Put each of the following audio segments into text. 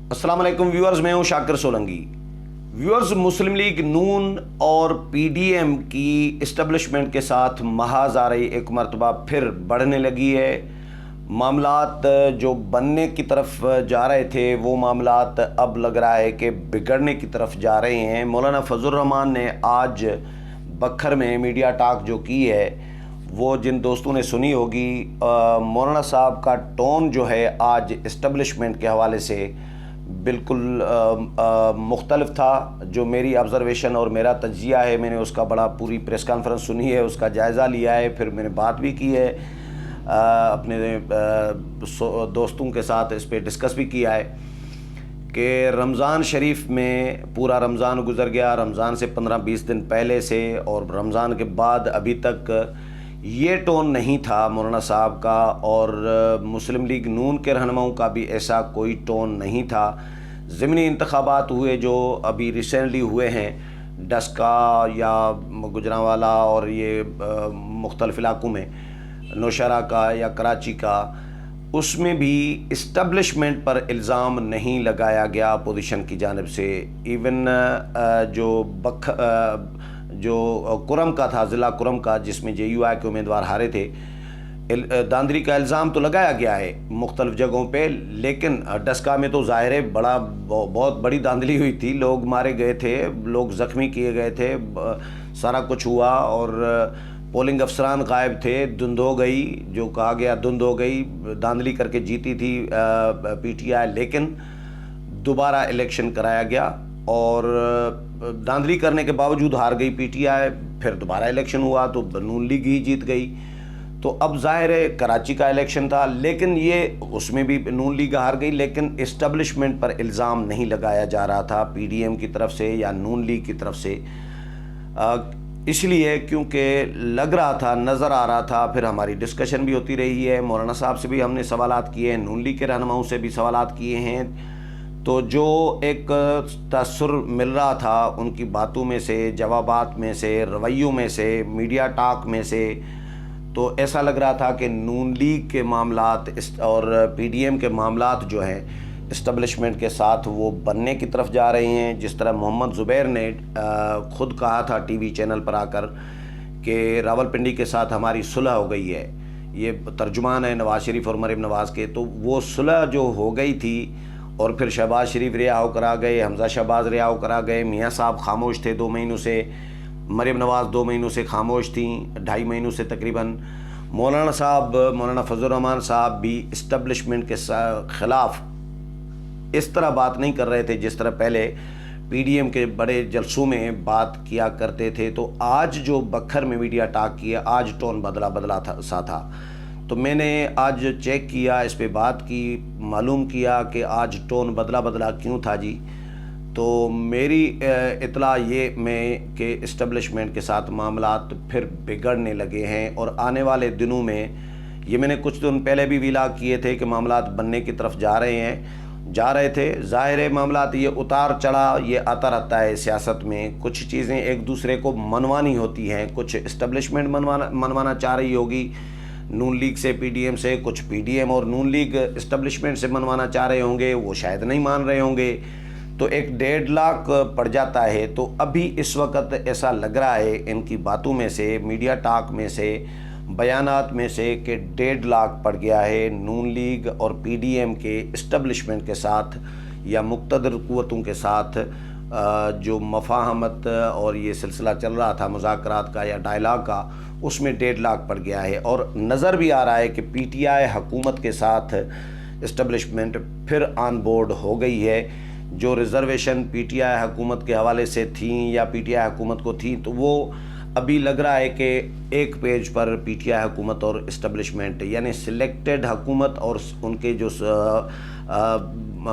السلام علیکم ویورز، میں ہوں شاکر سولنگی۔ ویورز، مسلم لیگ نون اور پی ڈی ایم کی اسٹبلشمنٹ کے ساتھ محاذ آ رہی ایک مرتبہ پھر بڑھنے لگی ہے۔ معاملات جو بننے کی طرف جا رہے تھے وہ معاملات اب لگ رہا ہے کہ بگڑنے کی طرف جا رہے ہیں۔ مولانا فضل الرحمان نے آج بکھر میں میڈیا ٹاک جو کی ہے وہ جن دوستوں نے سنی ہوگی، مولانا صاحب کا ٹون جو ہے آج اسٹبلشمنٹ کے حوالے سے بالکل مختلف تھا۔ جو میری آبزرویشن اور میرا تجزیہ ہے، میں نے اس کا بڑا پوری پریس کانفرنس سنی ہے، اس کا جائزہ لیا ہے، پھر میں نے بات بھی کی ہے اپنے دوستوں کے ساتھ، اس پہ ڈسکس بھی کیا ہے کہ رمضان شریف میں پورا رمضان گزر گیا، رمضان سے 15-20 دن پہلے سے اور رمضان کے بعد ابھی تک یہ ٹون نہیں تھا مولانا صاحب کا، اور مسلم لیگ نون کے رہنماؤں کا بھی ایسا کوئی ٹون نہیں تھا۔ ضمنی انتخابات ہوئے جو ابھی ریسنٹلی ہوئے ہیں ڈسکا یا گجرانوالا اور یہ مختلف علاقوں میں، نوشہرہ کا یا کراچی کا، اس میں بھی اسٹبلشمنٹ پر الزام نہیں لگایا گیا اپوزیشن کی جانب سے۔ ایون جو کرم کا تھا، ضلع کرم کا، جس میں جے یو آئی کے امیدوار ہارے تھے، داندلی کا الزام تو لگایا گیا ہے مختلف جگہوں پہ، لیکن ڈسکا میں تو ظاہر ہے بہت بڑی داندلی ہوئی تھی، لوگ مارے گئے تھے، لوگ زخمی کیے گئے تھے، سارا کچھ ہوا، اور پولنگ افسران غائب تھے، دھند ہو گئی، جو کہا گیا دھند ہو گئی، داندلی کر کے جیتی تھی پی ٹی آئی، لیکن دوبارہ الیکشن کرایا گیا اور داندلی کرنے کے باوجود ہار گئی پی ٹی آئی، پھر دوبارہ الیکشن ہوا تو نون لیگ ہی جیت گئی۔ تو اب ظاہر ہے کراچی کا الیکشن تھا، لیکن اس میں بھی نون لیگ ہار گئی، لیکن اسٹبلشمنٹ پر الزام نہیں لگایا جا رہا تھا پی ڈی ایم کی طرف سے یا نون لیگ کی طرف سے، اس لیے کیونکہ لگ رہا تھا، نظر آ رہا تھا، پھر ہماری ڈسکشن بھی ہوتی رہی ہے، مولانا صاحب سے بھی ہم نے سوالات کیے ہیں، نون لیگ کے رہنماؤں سے بھی سوالات کیے ہیں، تو جو ایک تاثر مل رہا تھا ان کی باتوں میں سے، جوابات میں سے، رویوں میں سے، میڈیا ٹاک میں سے، تو ایسا لگ رہا تھا کہ نون لیگ کے معاملات اور پی ڈی ایم کے معاملات جو ہیں اسٹبلشمنٹ کے ساتھ وہ بننے کی طرف جا رہے ہیں۔ جس طرح محمد زبیر نے خود کہا تھا ٹی وی چینل پر آ کر کہ راولپنڈی کے ساتھ ہماری صلح ہو گئی ہے، یہ ترجمان ہے نواز شریف اور مریم نواز کے، تو وہ صلح جو ہو گئی تھی، اور پھر شہباز شریف رہا ہو کر آ گئے، حمزہ شہباز رہا ہو کر آ گئے، میاں صاحب خاموش تھے 2 مہینوں سے، مریم نواز 2 مہینوں سے خاموش تھیں، 2.5 مہینوں سے تقریباً، مولانا صاحب، مولانا فضل الرحمان صاحب بھی اسٹبلشمنٹ کے خلاف اس طرح بات نہیں کر رہے تھے جس طرح پہلے پی ڈی ایم کے بڑے جلسوں میں بات کیا کرتے تھے۔ تو آج جو بکھر میں میڈیا ٹاک کیا، آج ٹون بدلا تھا، تو میں نے آج چیک کیا، اس پہ بات کی، معلوم کیا کہ آج ٹون بدلا کیوں تھا جی۔ تو میری اطلاع یہ میں کہ اسٹبلشمنٹ کے ساتھ معاملات پھر بگڑنے لگے ہیں، اور آنے والے دنوں میں، یہ میں نے کچھ دن پہلے بھی ویلا کیے تھے کہ معاملات بننے کی طرف جا رہے تھے۔ ظاہر ہے معاملات یہ اتار چڑھا یہ آتا رہتا ہے سیاست میں، کچھ چیزیں ایک دوسرے کو منوانی ہوتی ہیں، کچھ اسٹبلشمنٹ منوانا چاہ رہی ہوگی نون لیگ سے، پی ڈی ایم سے، کچھ پی ڈی ایم اور نون لیگ اسٹبلشمنٹ سے منوانا چاہ رہے ہوں گے، وہ شاید نہیں مان رہے ہوں گے، تو ایک 1.5 لاکھ پڑ جاتا ہے۔ تو ابھی اس وقت ایسا لگ رہا ہے ان کی باتوں میں سے، میڈیا ٹاک میں سے، بیانات میں سے، کہ 1.5 لاکھ پڑ گیا ہے نون لیگ اور پی ڈی ایم کے اسٹبلشمنٹ کے ساتھ یا مقتدر قوتوں کے ساتھ جو مفاہمت اور یہ سلسلہ چل رہا تھا مذاکرات کا یا ڈائلاگ کا، اس میں 1.5 لاکھ پڑ گیا ہے، اور نظر بھی آ رہا ہے کہ پی ٹی آئی حکومت کے ساتھ اسٹبلشمنٹ پھر آن بورڈ ہو گئی ہے۔ جو ریزرویشن پی ٹی آئی حکومت کے حوالے سے تھیں یا پی ٹی آئی حکومت کو تھیں، تو وہ ابھی لگ رہا ہے کہ ایک page per P T I حکومت اور اسٹبلشمنٹ، یعنی سلیکٹڈ حکومت اور ان کے جو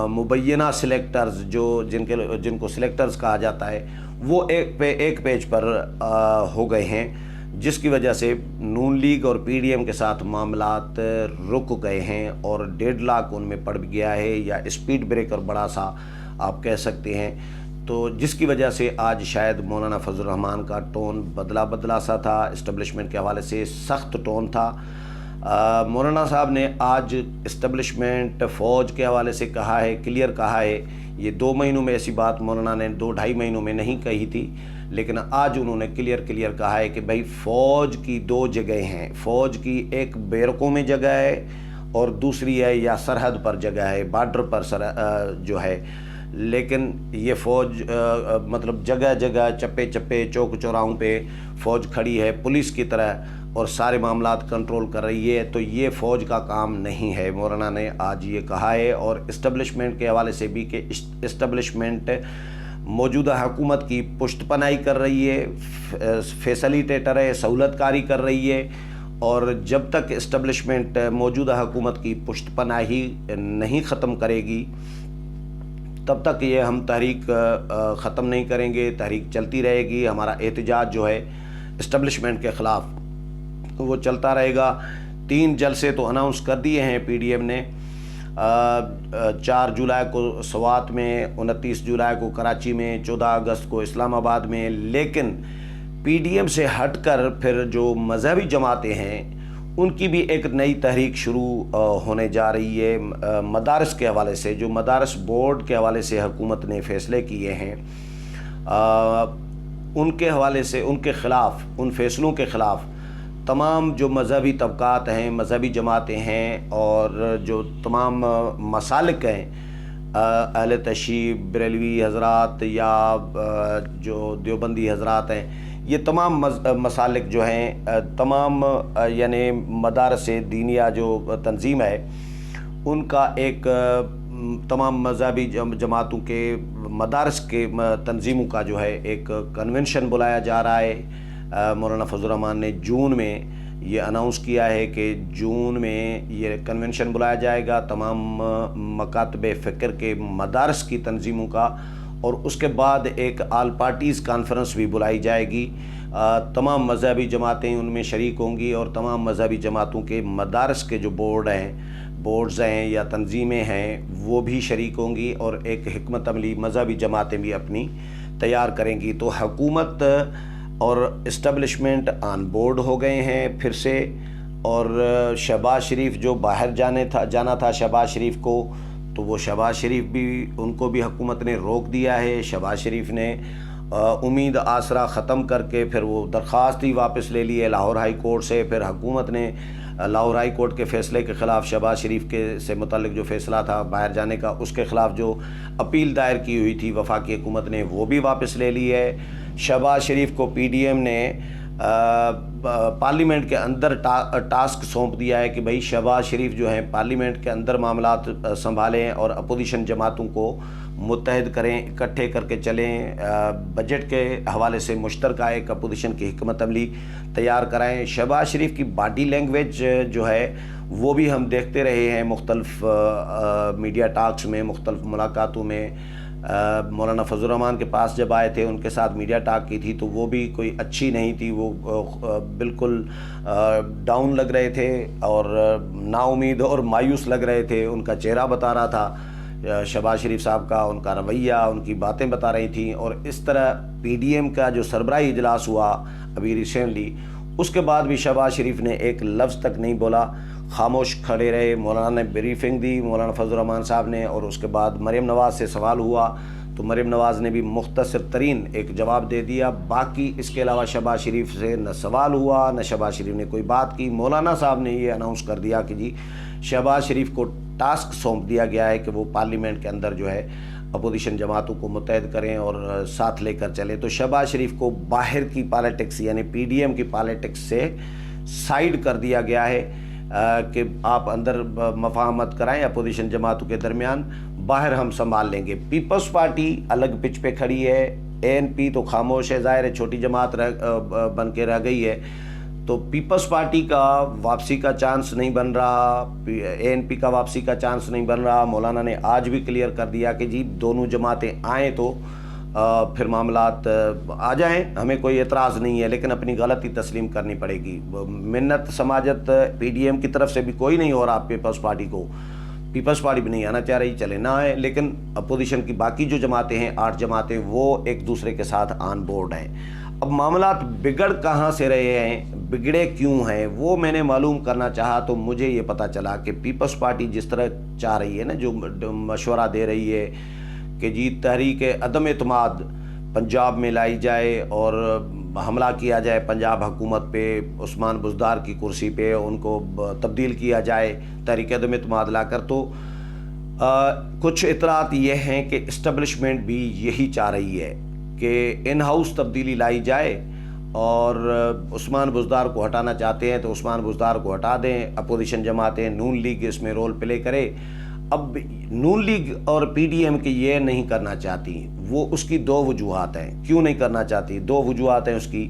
مبینہ سلیکٹرز، جن کو سلیکٹرز کہا جاتا ہے، وہ ایک پیج پر ہو گئے ہیں، جس کی وجہ سے نون لیگ اور پی ڈی ایم کے ساتھ معاملات رک گئے ہیں، اور 1.5 لاکھ ان میں پڑ گیا ہے، یا اسپیڈ بریکر بڑا سا آپ کہہ سکتے ہیں، تو جس کی وجہ سے آج شاید مولانا فضل الرحمان کا ٹون بدلا سا تھا، اسٹبلشمنٹ کے حوالے سے سخت ٹون تھا۔ مولانا صاحب نے آج اسٹبلشمنٹ فوج کے حوالے سے کہا ہے، کلیئر کہا ہے. یہ 2 مہینوں میں ایسی بات مولانا نے 2-2.5 مہینوں میں نہیں کہی تھی، لیکن آج انہوں نے کلیئر کہا ہے کہ بھائی فوج کی 2 جگہیں ہیں. فوج کی ایک بیرکوں میں جگہ ہے اور دوسری ہے یا سرحد پر جگہ ہے، بارڈر پر جو ہے. لیکن یہ فوج مطلب جگہ جگہ چپے چپے چوک چوراہوں پہ فوج کھڑی ہے پولیس کی طرح اور سارے معاملات کنٹرول کر رہی ہے. تو یہ فوج کا کام نہیں ہے. مولانا نے آج یہ کہا ہے. اور اسٹبلشمنٹ کے حوالے سے بھی کہ اسٹبلشمنٹ موجودہ حکومت کی پشت پناہی کر رہی ہے، فیسلیٹیٹر ہے، سہولت کاری کر رہی ہے. اور جب تک اسٹبلشمنٹ موجودہ حکومت کی پشت پناہی نہیں ختم کرے گی تب تک یہ ہم تحریک ختم نہیں کریں گے. تحریک چلتی رہے گی. ہمارا احتجاج جو ہے اسٹبلشمنٹ کے خلاف وہ چلتا رہے گا. 3 جلسے تو اناؤنس کر دیے ہیں پی ڈی ایم نے. 4 جولائی کو سوات میں، 29 جولائی کو کراچی میں، 14 اگست کو اسلام آباد میں. لیکن پی ڈی ایم سے ہٹ کر پھر جو مذہبی جماعتیں ہیں ان کی بھی ایک نئی تحریک شروع ہونے جا رہی ہے. مدارس کے حوالے سے، جو مدارس بورڈ کے حوالے سے حکومت نے فیصلے کیے ہیں ان کے حوالے سے، ان کے خلاف، ان فیصلوں کے خلاف تمام جو مذہبی طبقات ہیں، مذہبی جماعتیں ہیں اور جو تمام مسالک ہیں، اہل تشیع، بریلوی حضرات یا جو دیوبندی حضرات ہیں، یہ تمام مسالک جو ہیں، تمام یعنی مدارس دینیہ جو تنظیم ہے ان کا ایک تمام مذہبی جماعتوں کے مدارس کے تنظیموں کا جو ہے ایک کنونشن بلایا جا رہا ہے. مولانا فضل الرحمان نے جون میں یہ اناؤنس کیا ہے کہ جون میں یہ کنونشن بلایا جائے گا تمام مکاتب فکر کے مدارس کی تنظیموں کا. اور اس کے بعد ایک آل پارٹیز کانفرنس بھی بلائی جائے گی. تمام مذہبی جماعتیں ان میں شریک ہوں گی اور تمام مذہبی جماعتوں کے مدارس کے جو بورڈز ہیں یا تنظیمیں ہیں وہ بھی شریک ہوں گی اور ایک حکمت عملی مذہبی جماعتیں بھی اپنی تیار کریں گی. تو حکومت اور اسٹبلشمنٹ آن بورڈ ہو گئے ہیں پھر سے. اور شہباز شریف جو باہر جانا تھا شہباز شریف کو، تو وہ شہباز شریف بھی، ان کو بھی حکومت نے روک دیا ہے. شہباز شریف نے امید آسرا ختم کر کے پھر وہ درخواست ہی واپس لے لی ہے لاہور ہائی کورٹ سے. پھر حکومت نے لاہور ہائی کورٹ کے فیصلے کے خلاف شہباز شریف سے متعلق جو فیصلہ تھا باہر جانے کا، اس کے خلاف جو اپیل دائر کی ہوئی تھی وفاقی حکومت نے، وہ بھی واپس لے لی ہے. شہباز شریف کو پی ڈی ایم نے پارلیمنٹ کے اندر ٹاسک سونپ دیا ہے کہ بھائی شہباز شریف جو ہیں پارلیمنٹ کے اندر معاملات سنبھالیں اور اپوزیشن جماعتوں کو متحد کریں، اکٹھے کر کے چلیں. بجٹ کے حوالے سے مشترکہ ایک اپوزیشن کی حکمت عملی تیار کرائیں. شہباز شریف کی باڈی لینگویج جو ہے وہ بھی ہم دیکھتے رہے ہیں مختلف میڈیا ٹاکس میں، مختلف ملاقاتوں میں. مولانا فضل الرحمان کے پاس جب آئے تھے ان کے ساتھ میڈیا ٹاک کی تھی تو وہ بھی کوئی اچھی نہیں تھی. وہ بالکل ڈاؤن لگ رہے تھے اور نا امید اور مایوس لگ رہے تھے. ان کا چہرہ بتا رہا تھا شہباز شریف صاحب کا، ان کا رویہ، ان کی باتیں بتا رہی تھیں. اور اس طرح پی ڈی ایم کا جو سربراہی اجلاس ہوا ابھی ریسنٹلی، اس کے بعد بھی شہباز شریف نے ایک لفظ تک نہیں بولا، خاموش کھڑے رہے. مولانا نے بریفنگ دی، مولانا فضل الرحمان صاحب نے، اور اس کے بعد مریم نواز سے سوال ہوا تو مریم نواز نے بھی مختصر ترین ایک جواب دے دیا. باقی اس کے علاوہ شہباز شریف سے نہ سوال ہوا نہ شہباز شریف نے کوئی بات کی. مولانا صاحب نے یہ اناؤنس کر دیا کہ جی شہباز شریف کو ٹاسک سونپ دیا گیا ہے کہ وہ پارلیمنٹ کے اندر جو ہے اپوزیشن جماعتوں کو متحد کریں اور ساتھ لے کر چلیں. تو شہباز شریف کو باہر کی پالیٹکس یعنی پی ڈی ایم کی پالیٹکس سے سائیڈ کر دیا گیا ہے کہ آپ اندر مفاہمت کرائیں اپوزیشن جماعتوں کے درمیان، باہر ہم سنبھال لیں گے. پیپلز پارٹی الگ پچ پہ کھڑی ہے، اے این پی تو خاموش ہے، ظاہر ہے چھوٹی جماعت بن کے رہ گئی ہے. تو پیپلز پارٹی کا واپسی کا چانس نہیں بن رہا، اے این پی کا واپسی کا چانس نہیں بن رہا. مولانا نے آج بھی کلیئر کر دیا کہ جی دونوں جماعتیں آئیں تو پھر معاملات آ جائیں، ہمیں کوئی اعتراض نہیں ہے، لیکن اپنی غلطی تسلیم کرنی پڑے گی. منت سماجت پی ڈی ایم کی طرف سے بھی کوئی نہیں ہو رہا پیپلز پارٹی کو، پیپلز پارٹی بھی نہیں آنا چاہ رہی، چلے نہ آئے. لیکن اپوزیشن کی باقی جو جماعتیں ہیں 8 جماعتیں وہ ایک دوسرے کے ساتھ آن بورڈ ہیں. اب معاملات بگڑ کہاں سے رہے ہیں، بگڑے کیوں ہیں، وہ میں نے معلوم کرنا چاہا تو مجھے یہ پتہ چلا کہ پیپلز پارٹی جس طرح چاہ رہی ہے نا، جو مشورہ دے رہی ہے کہ جی تحریک عدم اعتماد پنجاب میں لائی جائے اور حملہ کیا جائے پنجاب حکومت پہ، عثمان بزدار کی کرسی پہ ان کو تبدیل کیا جائے تحریک عدم اعتماد لا کر، تو کچھ اطلاعات یہ ہیں کہ اسٹبلشمنٹ بھی یہی چاہ رہی ہے کہ ان ہاؤس تبدیلی لائی جائے، اور عثمان بزدار کو ہٹانا چاہتے ہیں تو عثمان بزدار کو ہٹا دیں، اپوزیشن جماعتیں نون لیگ اس میں رول پلے کرے۔ اب نون لیگ اور پی ڈی ایم کی یہ نہیں کرنا چاہتی، وہ اس کی دو وجوہات ہیں کیوں نہیں کرنا چاہتی، دو وجوہات ہیں اس کی۔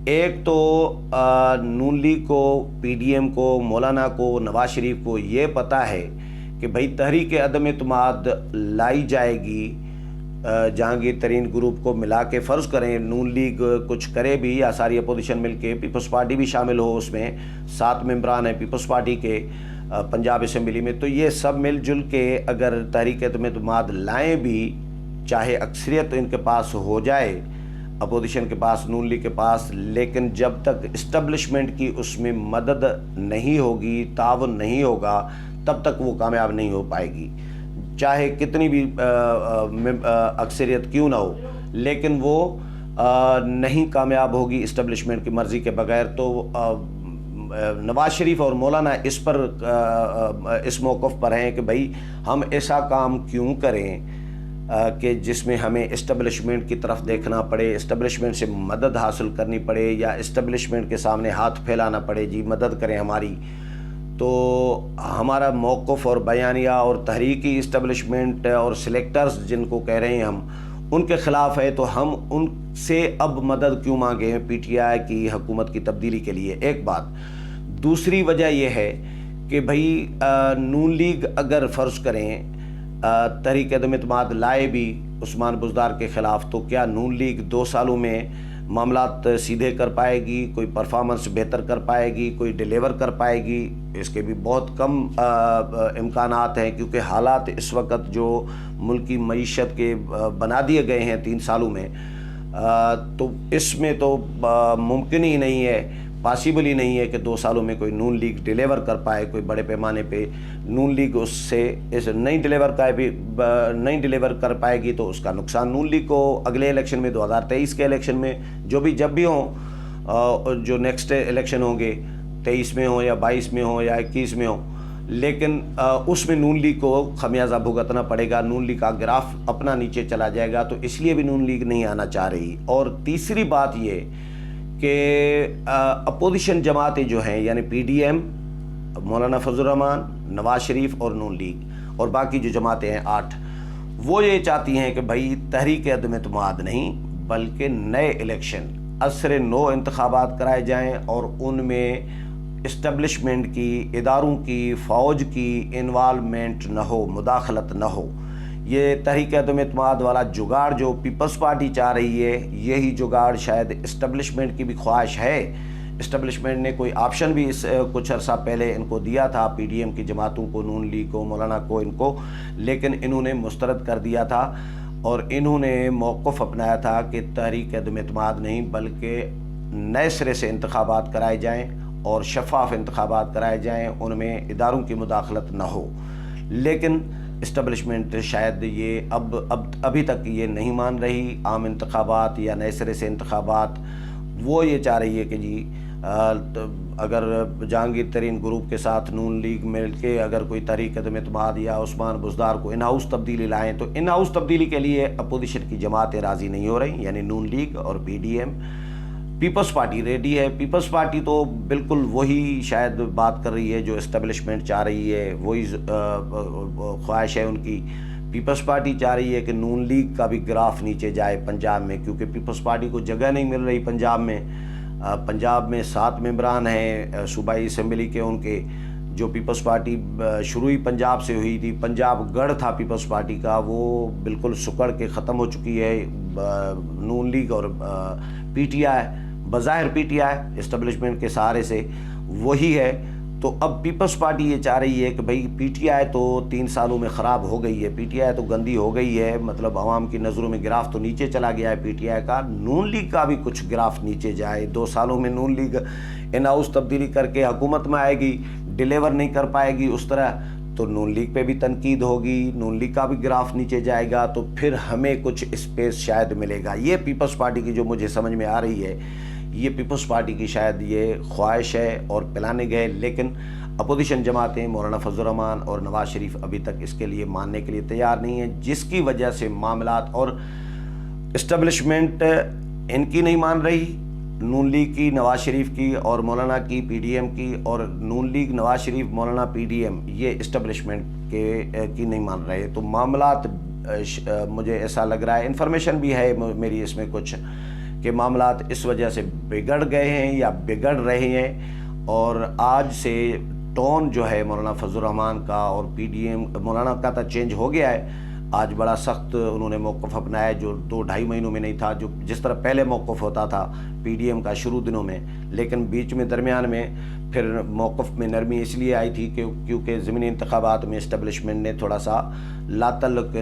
ایک تو نون لیگ کو، پی ڈی ایم کو، مولانا کو، نواز شریف کو یہ پتہ ہے کہ بھئی تحریک عدم اعتماد لائی جائے گی جہانگیر ترین گروپ کو ملا کے، فرض کریں نون لیگ کچھ کرے بھی یا ساری اپوزیشن مل کے، پیپلز پارٹی بھی شامل ہو اس میں، 7 ممبران ہیں پیپلز پارٹی کے پنجاب اسمبلی میں، تو یہ سب مل جل کے اگر تحریک عدم اعتماد لائیں بھی، چاہے اکثریت ان کے پاس ہو جائے اپوزیشن کے پاس، نون لیگ کے پاس، لیکن جب تک اسٹبلشمنٹ کی اس میں مدد نہیں ہوگی، تعاون نہیں ہوگا، تب تک وہ کامیاب نہیں ہو پائے گی، چاہے کتنی بھی اکثریت کیوں نہ ہو، لیکن وہ نہیں کامیاب ہوگی اسٹبلشمنٹ کی مرضی کے بغیر۔ تو نواز شریف اور مولانا اس پر اس موقف پر ہیں کہ بھئی ہم ایسا کام کیوں کریں کہ جس میں ہمیں اسٹبلشمنٹ کی طرف دیکھنا پڑے، اسٹبلشمنٹ سے مدد حاصل کرنی پڑے، یا اسٹبلشمنٹ کے سامنے ہاتھ پھیلانا پڑے جی مدد کریں ہماری۔ تو ہمارا موقف اور بیانیہ اور تحریکی اسٹبلشمنٹ اور سلیکٹرز جن کو کہہ رہے ہیں ہم، ان کے خلاف ہے، تو ہم ان سے اب مدد کیوں مانگیں پی ٹی آئی کی حکومت کی تبدیلی کے لیے، ایک بات۔ دوسری وجہ یہ ہے کہ بھئی نون لیگ اگر فرض کریں تحریک عدم اعتماد لائے بھی عثمان بزدار کے خلاف، تو کیا نون لیگ 2 سالوں میں معاملات سیدھے کر پائے گی، کوئی پرفارمنس بہتر کر پائے گی، کوئی ڈیلیور کر پائے گی؟ اس کے بھی بہت کم امکانات ہیں، کیونکہ حالات اس وقت جو ملکی معیشت کے بنا دیے گئے ہیں 3 سالوں میں، تو اس میں تو ممکن ہی نہیں ہے، پاسیبل ہی نہیں ہے کہ 2 سالوں میں کوئی نون لیگ ڈیلیور کر پائے کوئی بڑے پیمانے پہ۔ نون لیگ اس سے نہیں ڈیلیور کر پائے گی تو اس کا نقصان نون لیگ کو اگلے الیکشن میں، 2023 کے الیکشن میں، جب بھی ہوں، جو نیکسٹ الیکشن ہوں گے 23 میں ہوں یا 22 میں ہوں یا 21 میں ہوں، لیکن اس میں نون لیگ کو خمیازہ بھگتنا پڑے گا، نون لیگ کا گراف اپنا نیچے چلا جائے گا، تو اس لیے بھی نون لیگ نہیں آنا چاہ رہی۔ اور تیسری بات یہ کہ اپوزیشن جماعتیں جو ہیں، یعنی پی ڈی ایم، مولانا فضل الرحمان، نواز شریف اور نون لیگ اور باقی جو جماعتیں ہیں 8، وہ یہ چاہتی ہیں کہ بھئی تحریک عدم اعتماد نہیں بلکہ نئے الیکشن، عصر نو انتخابات کرائے جائیں، اور ان میں اسٹبلشمنٹ کی، اداروں کی، فوج کی انوالومنٹ نہ ہو، مداخلت نہ ہو۔ یہ تحریک عدم اعتماد والا جگاڑ جو پیپلز پارٹی چاہ رہی ہے، یہی جگاڑ شاید اسٹبلشمنٹ کی بھی خواہش ہے۔ اسٹبلشمنٹ نے کوئی آپشن بھی کچھ عرصہ پہلے ان کو دیا تھا، پی ڈی ایم کی جماعتوں کو، نون لیگ کو، مولانا کو، ان کو، لیکن انہوں نے مسترد کر دیا تھا، اور انہوں نے موقف اپنایا تھا کہ تحریک عدم اعتماد نہیں بلکہ نئے سرے سے انتخابات کرائے جائیں اور شفاف انتخابات کرائے جائیں، ان میں اداروں کی مداخلت نہ ہو۔ لیکن اسٹبلشمنٹ شاید یہ ابھی تک یہ نہیں مان رہی، عام انتخابات یا نئے سرے سے انتخابات۔ وہ یہ چاہ رہی ہے کہ جی اگر جہانگیر ترین گروپ کے ساتھ نون لیگ مل کے اگر کوئی تحریک عدم اعتماد یا عثمان بزدار کو ان ہاؤس تبدیلی لائیں، تو ان ہاؤس تبدیلی کے لیے اپوزیشن کی جماعتیں راضی نہیں ہو رہی، یعنی نون لیگ اور P D M. Peoples Party ready ہے، پیپلز پارٹی تو بالکل وہی شاید بات کر رہی ہے جو اسٹیبلشمنٹ چاہ رہی ہے، وہی خواہش ہے ان کی۔ پیپلز پارٹی چاہ رہی ہے کہ نون لیگ کا بھی گراف نیچے جائے پنجاب میں، کیونکہ پیپلز پارٹی کو جگہ نہیں مل رہی پنجاب میں 7 ممبران ہیں صوبائی اسمبلی کے ان کے، جو پیپلز پارٹی شروعی پنجاب سے ہوئی تھی، پنجاب گڑھ تھا پیپلز پارٹی کا، وہ بالکل سکڑ کے ختم ہو چکی ہے۔ نون لیگ اور پی ٹی آئی، بظاہر پی ٹی آئی اسٹیبلشمنٹ کے سہارے سے وہی ہے، تو اب پیپلز پارٹی یہ چاہ رہی ہے کہ بھئی پی ٹی آئی تو 3 سالوں میں خراب ہو گئی ہے، پی ٹی آئی تو گندی ہو گئی ہے، مطلب عوام کی نظروں میں گراف تو نیچے چلا گیا ہے پی ٹی آئی کا، نون لیگ کا بھی کچھ گراف نیچے جائے، 2 سالوں میں نون لیگ ان ہاؤس تبدیلی کر کے حکومت میں آئے گی، ڈیلیور نہیں کر پائے گی اس طرح، تو نون لیگ پہ بھی تنقید ہوگی، نون لیگ کا بھی گراف نیچے جائے گا، تو پھر ہمیں کچھ اسپیس شاید ملے گا۔ یہ پیپلز پارٹی کی جو مجھے سمجھ میں آ رہی ہے، یہ پیپلز پارٹی کی شاید یہ خواہش ہے اور پلاننگ ہے، لیکن اپوزیشن جماعتیں مولانا فضل الرحمان اور نواز شریف ابھی تک اس کے لیے ماننے کے لیے تیار نہیں ہیں، جس کی وجہ سے معاملات اور اسٹبلشمنٹ ان کی نہیں مان رہی، نون لیگ کی، نواز شریف کی اور مولانا کی، پی ڈی ایم کی، اور نون لیگ، نواز شریف، مولانا، پی ڈی ایم یہ اسٹبلشمنٹ کی نہیں مان رہے۔ تو معاملات مجھے ایسا لگ رہا ہے، انفارمیشن بھی ہے میری اس میں کچھ، کہ معاملات اس وجہ سے بگڑ گئے ہیں یا بگڑ رہے ہیں، اور آج سے ٹون جو ہے مولانا فضل الرحمان کا اور پی ڈی ایم مولانا کا تو چینج ہو گیا ہے، آج بڑا سخت انہوں نے موقف اپنایا ہے، جو 2-2.5 مہینوں میں نہیں تھا، جو جس طرح پہلے موقف ہوتا تھا پی ڈی ایم کا شروع دنوں میں، لیکن بیچ میں درمیان میں پھر موقف میں نرمی اس لیے آئی تھی کہ کیونکہ ضمنی انتخابات میں اسٹیبلشمنٹ نے تھوڑا سا لا تعلق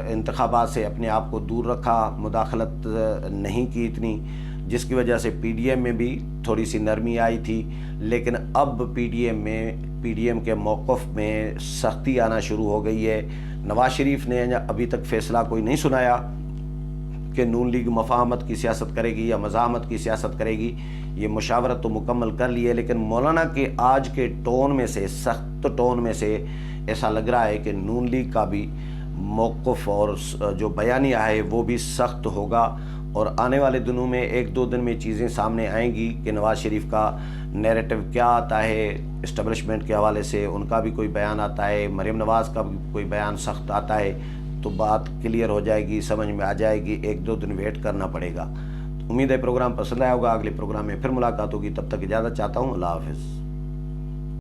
انتخابات سے اپنے آپ کو دور رکھا، مداخلت نہیں کی اتنی، جس کی وجہ سے پی ڈی ایم میں بھی تھوڑی سی نرمی آئی تھی، لیکن اب پی ڈی ایم کے موقف میں سختی آنا شروع ہو گئی ہے۔ نواز شریف نے ابھی تک فیصلہ کوئی نہیں سنایا کہ نون لیگ مفاہمت کی سیاست کرے گی یا مزاحمت کی سیاست کرے گی، یہ مشاورت تو مکمل کر لی ہے، لیکن مولانا کے آج کے ٹون میں سے، سخت ٹون میں سے ایسا لگ رہا ہے کہ نون لیگ کا بھی موقف اور جو بیانیہ ہے وہ بھی سخت ہوگا، اور آنے والے دنوں میں 1-2 دن میں چیزیں سامنے آئیں گی کہ نواز شریف کا نیریٹو کیا آتا ہے اسٹیبلشمنٹ کے حوالے سے، ان کا بھی کوئی بیان آتا ہے، مریم نواز کا بھی کوئی بیان سخت آتا ہے، تو بات کلیئر ہو جائے گی، سمجھ میں آ جائے گی، 1-2 دن ویٹ کرنا پڑے گا۔ امید ہے پروگرام پسند آیا ہوگا، اگلے پروگرام میں پھر ملاقات ہوگی، تب تک اجازت چاہتا ہوں، اللہ حافظ۔